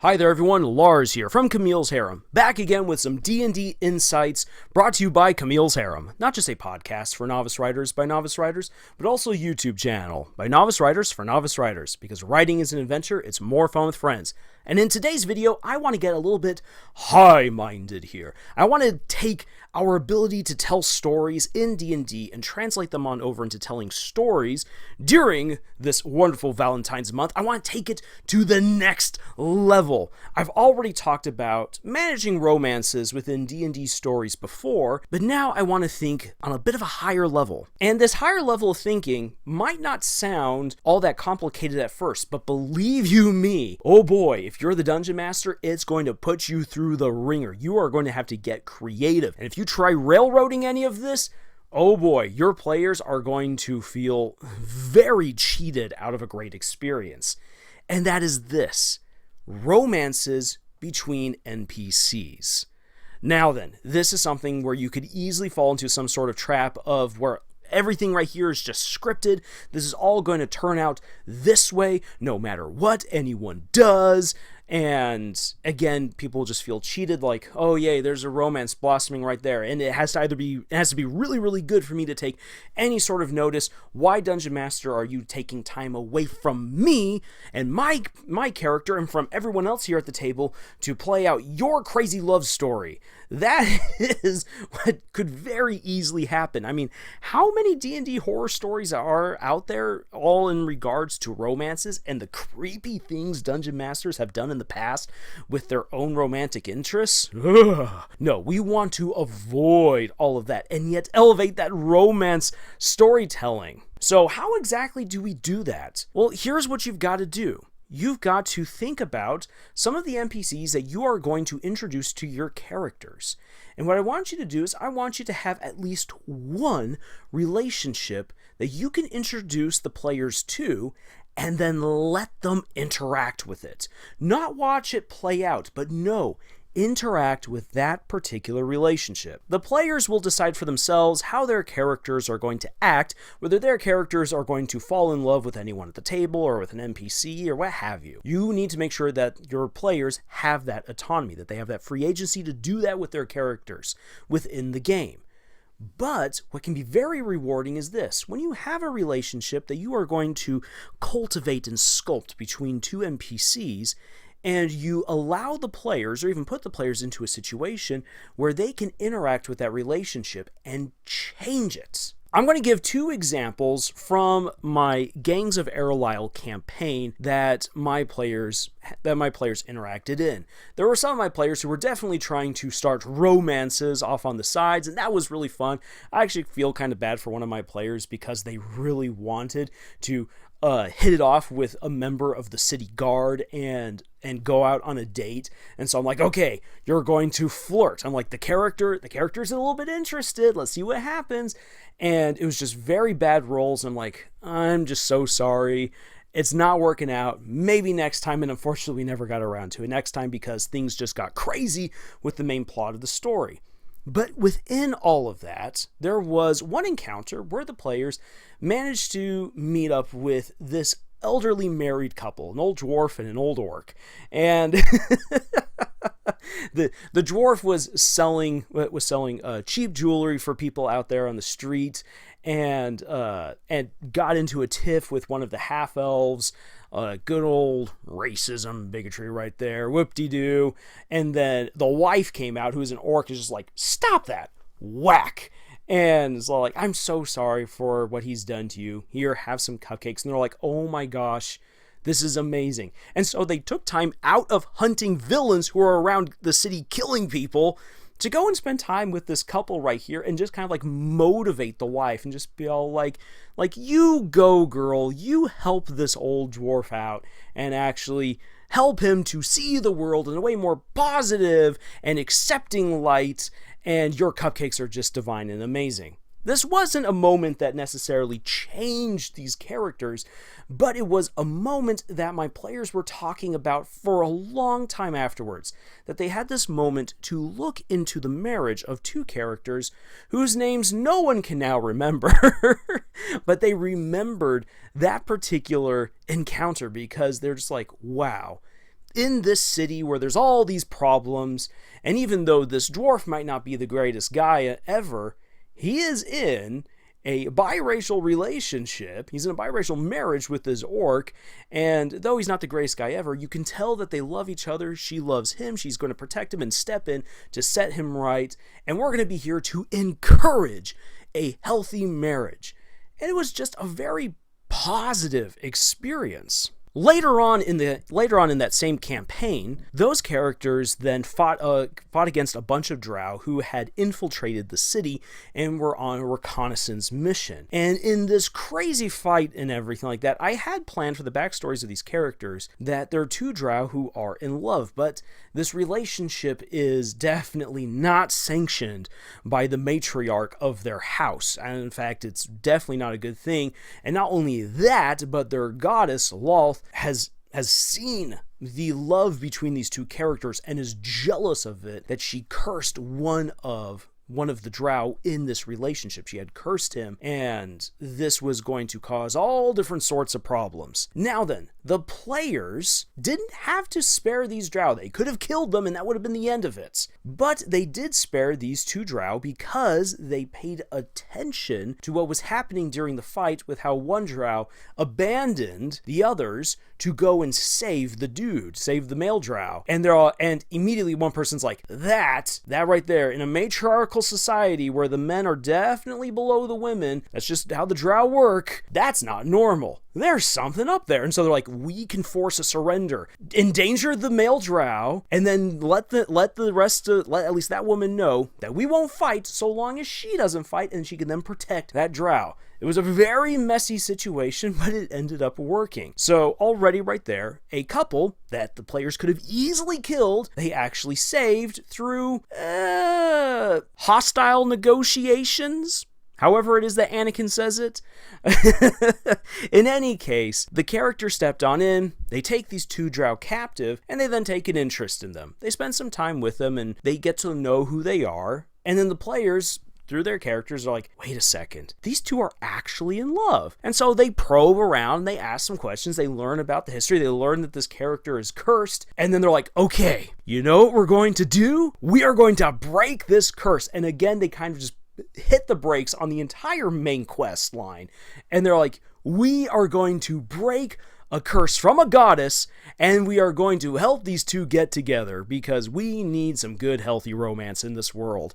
Hi there everyone, Lars here from Camille's Harem, back again with some D&D insights brought to you by Camille's Harem. Not just a podcast for novice writers by novice writers, but also a YouTube channel by novice writers for novice writers, because writing is an adventure, it's more fun with friends. And in today's video, I want to get a little bit high-minded here. I want to take our ability to tell stories in D&D and translate them on over into telling stories during this wonderful Valentine's month. I want to take it to the next level. I've already talked about managing romances within D&D stories before, but now I want to think on a bit of a higher level. And this higher level of thinking might not sound all that complicated at first, but believe you me, oh boy, if you're the dungeon master, it's going to put you through the ringer. You are going to have to get creative. And if you try railroading any of this, oh boy, your players are going to feel very cheated out of a great experience. And that is this: romances between NPCs. Now then, this is something where you could easily fall into some sort of trap of where everything right here is just scripted. This is all going to turn out this way, no matter what anyone does. And again, people just feel cheated, like, oh yay, there's a romance blossoming right there. And it has to be really, really good for me to take any sort of notice. Why, Dungeon Master, are you taking time away from me and my character and from everyone else here at the table to play out your crazy love story? That is what could very easily happen. I mean, how many D&D horror stories are out there all in regards to romances and the creepy things Dungeon Masters have done in the past with their own romantic interests? Ugh. No, we want to avoid all of that and yet elevate that romance storytelling. So how exactly do we do that? Well, here's what you've got to do. You've got to think about some of the NPCs that you are going to introduce to your characters. And what I want you to do is I want you to have at least one relationship that you can introduce the players to and then let them interact with it. Not watch it play out, but no, interact with that particular relationship. The players will decide for themselves how their characters are going to act, whether their characters are going to fall in love with anyone at the table or with an NPC or what have you. You need to make sure that your players have that autonomy, that they have that free agency to do that with their characters within the game. But what can be very rewarding is this: when you have a relationship that you are going to cultivate and sculpt between two NPCs, and you allow the players, or even put the players into a situation where they can interact with that relationship and change it. I'm going to give two examples from my Gangs of Erlisle campaign that my players interacted in. There were some of my players who were definitely trying to start romances off on the sides, and that was really fun. I actually feel kind of bad for one of my players because they really wanted to hit it off with a member of the city guard and go out on a date. And so I'm like, okay, you're going to flirt. I'm like, the character's a little bit interested. Let's see what happens. And it was just very bad rolls. I'm like, I'm just so sorry. It's not working out. Maybe next time. And unfortunately, we never got around to it next time because things just got crazy with the main plot of the story. But within all of that, there was one encounter where the players managed to meet up with this elderly married couple, an old dwarf and an old orc. And the dwarf was selling cheap jewelry for people out there on the street, and got into a tiff with one of the half-elves. Good old racism, bigotry right there, whoop-de-doo. And then the wife came out, who's an orc, is just like, stop that, whack. And it's all like, I'm so sorry for what he's done to you. Here, have some cupcakes. And they're like, oh my gosh, this is amazing. And so they took time out of hunting villains who are around the city killing people to go and spend time with this couple right here and just kind of like motivate the wife and just be all like, you go, girl, you help this old dwarf out and actually help him to see the world in a way more positive and accepting light, and your cupcakes are just divine and amazing. This wasn't a moment that necessarily changed these characters, but it was a moment that my players were talking about for a long time afterwards, that they had this moment to look into the marriage of two characters whose names no one can now remember, but they remembered that particular encounter because they're just like, wow, in this city where there's all these problems, and even though this dwarf might not be the greatest guy ever, he is in a biracial relationship. He's in a biracial marriage with this orc, and though he's not the greatest guy ever, you can tell that they love each other. She loves him. She's going to protect him and step in to set him right, and we're going to be here to encourage a healthy marriage. And it was just a very positive experience. Later on in that same campaign, those characters then fought against a bunch of drow who had infiltrated the city and were on a reconnaissance mission. And in this crazy fight and everything like that, I had planned for the backstories of these characters that there are two drow who are in love, but this relationship is definitely not sanctioned by the matriarch of their house. And in fact, it's definitely not a good thing. And not only that, but their goddess, Lolth, has seen the love between these two characters and is jealous of it, that she cursed one of the drow in this relationship. She had cursed him, and this was going to cause all different sorts of problems. Now then, the players didn't have to spare these drow. They could have killed them, and that would have been the end of it. But they did spare these two drow because they paid attention to what was happening during the fight, with how one drow abandoned the others to go and save the male drow. And immediately one person's like, that right there, in a matriarchal society where the men are definitely below the women, that's just how the drow work, that's not normal. There's something up there. And so they're like, we can force a surrender, endanger the male drow, and then let at least that woman know that we won't fight so long as she doesn't fight, and she can then protect that drow. It was a very messy situation, but it ended up working. So already right there, a couple that the players could have easily killed, they actually saved through hostile negotiations. However it is that Anakin says it. In any case, the character stepped on in, they take these two drow captive, and they then take an interest in them. They spend some time with them, and they get to know who they are, and then the players, through their characters, are like, wait a second, these two are actually in love. And so they probe around, they ask some questions, they learn about the history, they learn that this character is cursed, and then they're like, okay, you know what we're going to do? We are going to break this curse. And again, they kind of just hit the brakes on the entire main quest line, and they're like, we are going to break a curse from a goddess, and we are going to help these two get together because we need some good, healthy romance in this world.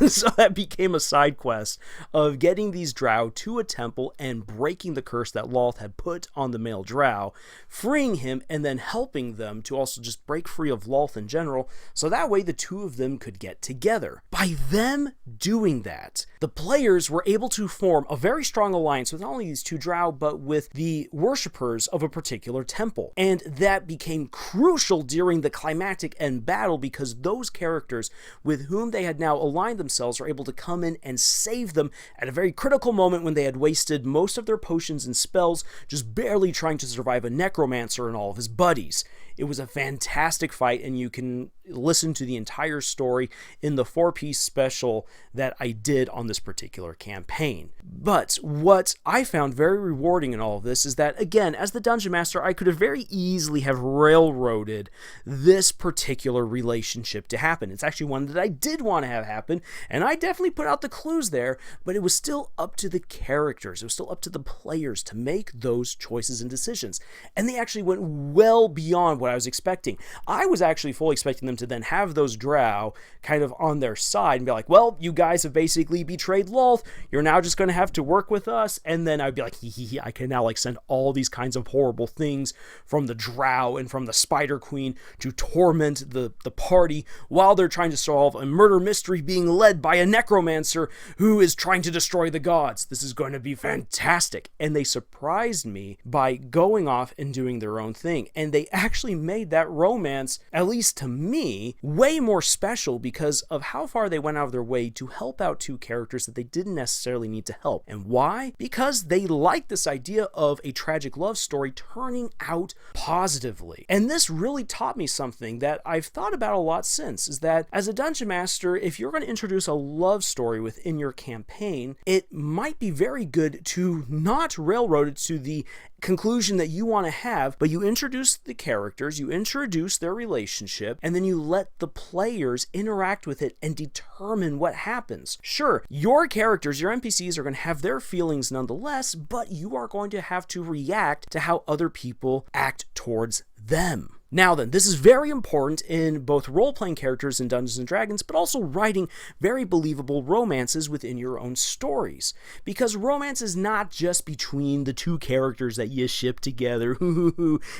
And so that became a side quest of getting these drow to a temple and breaking the curse that Lolth had put on the male drow, freeing him, and then helping them to also just break free of Lolth in general, so that way the two of them could get together. By them doing that, the players were able to form a very strong alliance with not only these two drow, but with the worshippers of a particular temple. And that became crucial during the climactic end battle, because those characters with whom they had now aligned themselves were able to come in and save them at a very critical moment when they had wasted most of their potions and spells just barely trying to survive a necromancer and all of his buddies. It was a fantastic fight, and you can listen to the entire story in the 4-piece special that I did on this particular campaign. But what I found very rewarding in all of this is that, again, as the Dungeon Master, I could have very easily have railroaded this particular relationship to happen. It's actually one that I did want to have happen, and I definitely put out the clues there, but it was still up to the characters. It was still up to the players to make those choices and decisions. And they actually went well beyond what I was expecting. I was actually fully expecting them to then have those drow kind of on their side and be like, well, you guys have basically betrayed Lolth, you're now just going to have to work with us. And then I'd be like, I can now like send all these kinds of horrible things from the drow and from the Spider Queen to torment the party while they're trying to solve a murder mystery being led by a necromancer who is trying to destroy the gods. This is going to be fantastic. And they surprised me by going off and doing their own thing. And they actually made that romance, at least to me, way more special because of how far they went out of their way to help out two characters that they didn't necessarily need to help. And why? Because they liked this idea of a tragic love story turning out positively. And this really taught me something that I've thought about a lot since, is that as a Dungeon Master, if you're going to introduce a love story within your campaign, it might be very good to not railroad it to the conclusion that you want to have, but you introduce the characters, you introduce their relationship, and then you let the players interact with it and determine what happens. Sure, your characters, your NPCs are going to have their feelings nonetheless, but you are going to have to react to how other people act towards them. Now then, this is very important in both role-playing characters in Dungeons & Dragons, but also writing very believable romances within your own stories. Because romance is not just between the two characters that you ship together.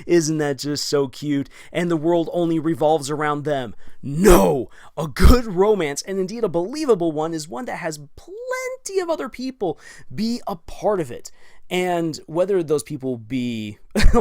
Isn't that just so cute? And the world only revolves around them. No! A good romance, and indeed a believable one, is one that has plenty of other people be a part of it. And whether those people be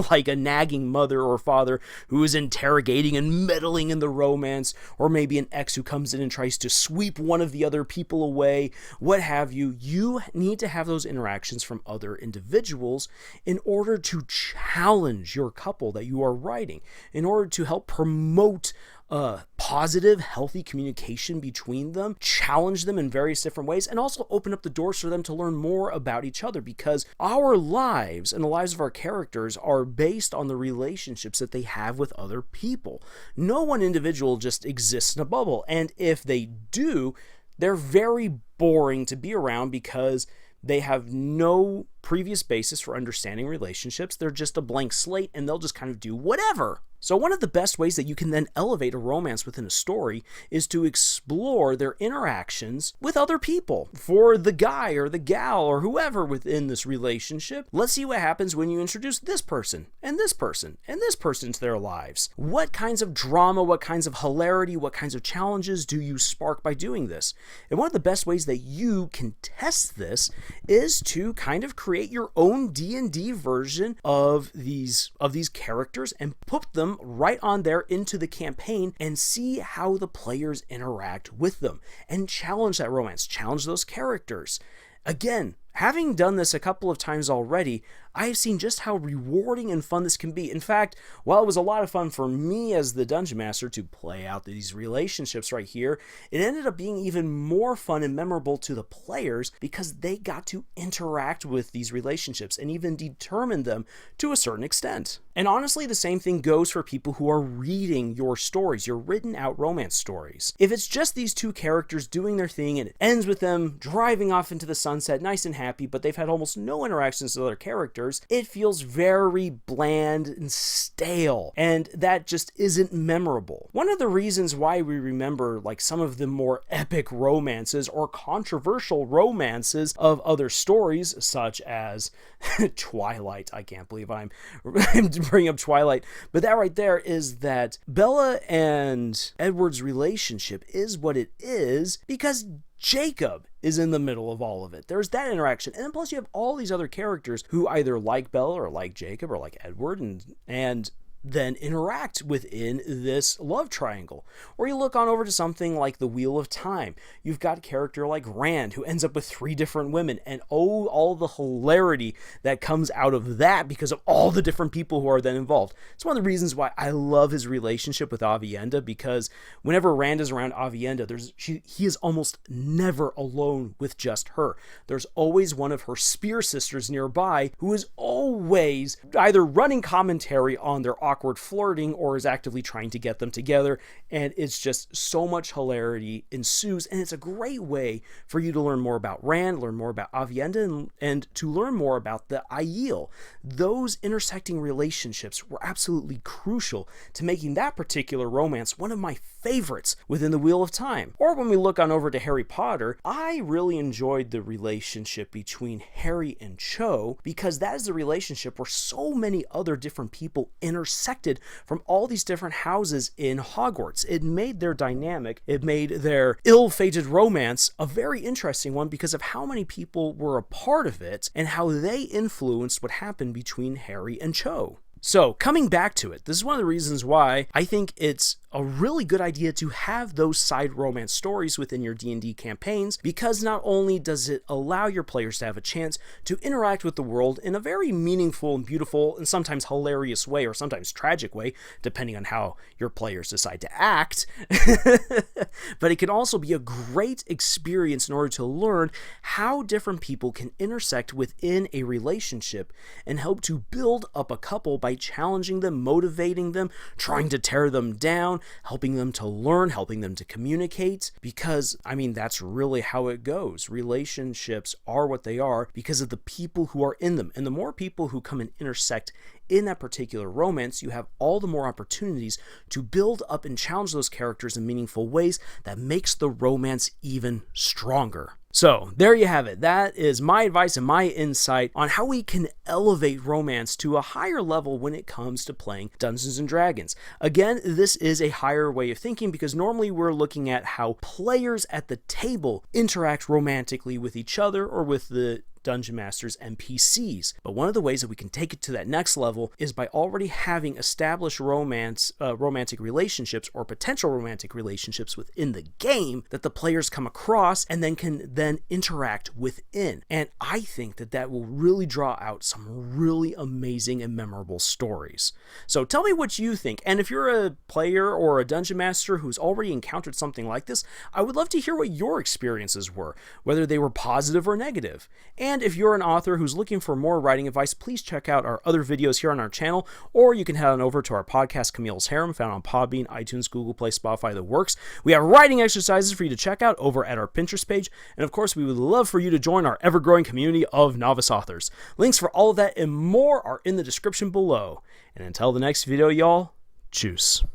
like a nagging mother or father who is interrogating and meddling in the romance, or maybe an ex who comes in and tries to sweep one of the other people away, what have you, you need to have those interactions from other individuals in order to challenge your couple that you are writing, in order to help promote positive, healthy communication between them, challenge them in various different ways, and also open up the doors for them to learn more about each other, because our lives and the lives of our characters are based on the relationships that they have with other people. No one individual just exists in a bubble, and if they do, they're very boring to be around because they have no previous basis for understanding relationships. They're just a blank slate, and they'll just kind of do whatever. So one of the best ways that you can then elevate a romance within a story is to explore their interactions with other people. For the guy or the gal or whoever within this relationship, let's see what happens when you introduce this person and this person and this person to their lives. What kinds of drama, what kinds of hilarity, what kinds of challenges do you spark by doing this? And one of the best ways that you can test this is to kind of create your own D&D version of these characters and put them right on there into the campaign and see how the players interact with them and challenge that romance, challenge those characters. Again, having done this a couple of times already, I have seen just how rewarding and fun this can be. In fact, while it was a lot of fun for me as the Dungeon Master to play out these relationships right here, it ended up being even more fun and memorable to the players because they got to interact with these relationships and even determine them to a certain extent. And honestly, the same thing goes for people who are reading your stories, your written out romance stories. If it's just these two characters doing their thing and it ends with them driving off into the sunset nice and happy, but they've had almost no interactions with other characters, it feels very bland and stale, and that just isn't memorable. One of the reasons why we remember like some of the more epic romances or controversial romances of other stories, such as Twilight. I can't believe I'm bringing up Twilight, but that right there is that Bella and Edward's relationship is what it is because Jacob is in the middle of all of it. There's that interaction. And then plus you have all these other characters who either like Bella or like Jacob or like Edward and then interact within this love triangle. Or you look on over to something like The Wheel of Time. You've got a character like Rand who ends up with 3 different women, and oh, all the hilarity that comes out of that because of all the different people who are then involved. It's one of the reasons why I love his relationship with Aviendha, because whenever Rand is around Aviendha, he is almost never alone with just her. There's always one of her spear sisters nearby who is always either running commentary on their awkward flirting or is actively trying to get them together, and it's just so much hilarity ensues, and it's a great way for you to learn more about Rand, learn more about Aviendha, and to learn more about the Aiel. Those intersecting relationships were absolutely crucial to making that particular romance one of my favorites within the Wheel of Time. Or when we look on over to Harry Potter, I really enjoyed the relationship between Harry and Cho, because that is the relationship where so many other different people intersected from all these different houses in Hogwarts. It made their dynamic, it made their ill-fated romance a very interesting one because of how many people were a part of it and how they influenced what happened between Harry and Cho. So, coming back to it, this is one of the reasons why I think it's a really good idea to have those side romance stories within your D&D campaigns, because not only does it allow your players to have a chance to interact with the world in a very meaningful and beautiful and sometimes hilarious way, or sometimes tragic way, depending on how your players decide to act, but it can also be a great experience in order to learn how different people can intersect within a relationship and help to build up a couple by challenging them, motivating them, trying to tear them down, helping them to learn, helping them to communicate, because, I mean, that's really how it goes. Relationships are what they are because of the people who are in them, and the more people who come and intersect in that particular romance, you have all the more opportunities to build up and challenge those characters in meaningful ways that makes the romance even stronger. So, there you have it. That is my advice and my insight on how we can elevate romance to a higher level when it comes to playing Dungeons & Dragons. Again, this is a higher way of thinking because normally we're looking at how players at the table interact romantically with each other or with the Dungeon Master's NPCs. But one of the ways that we can take it to that next level is by already having established romantic relationships or potential romantic relationships within the game that the players come across and then can interact within. And I think that that will really draw out some really amazing and memorable stories. So tell me what you think. And if you're a player or a Dungeon Master who's already encountered something like this, I would love to hear what your experiences were, whether they were positive or negative. And if you're an author who's looking for more writing advice, please check out our other videos here on our channel, or you can head on over to our podcast, Camille's Harem, found on Podbean, iTunes, Google Play, Spotify, the works. We have writing exercises for you to check out over at our Pinterest page, and of course, we would love for you to join our ever-growing community of novice authors. Links for all of that and more are in the description below. And until the next video, y'all, tschüss.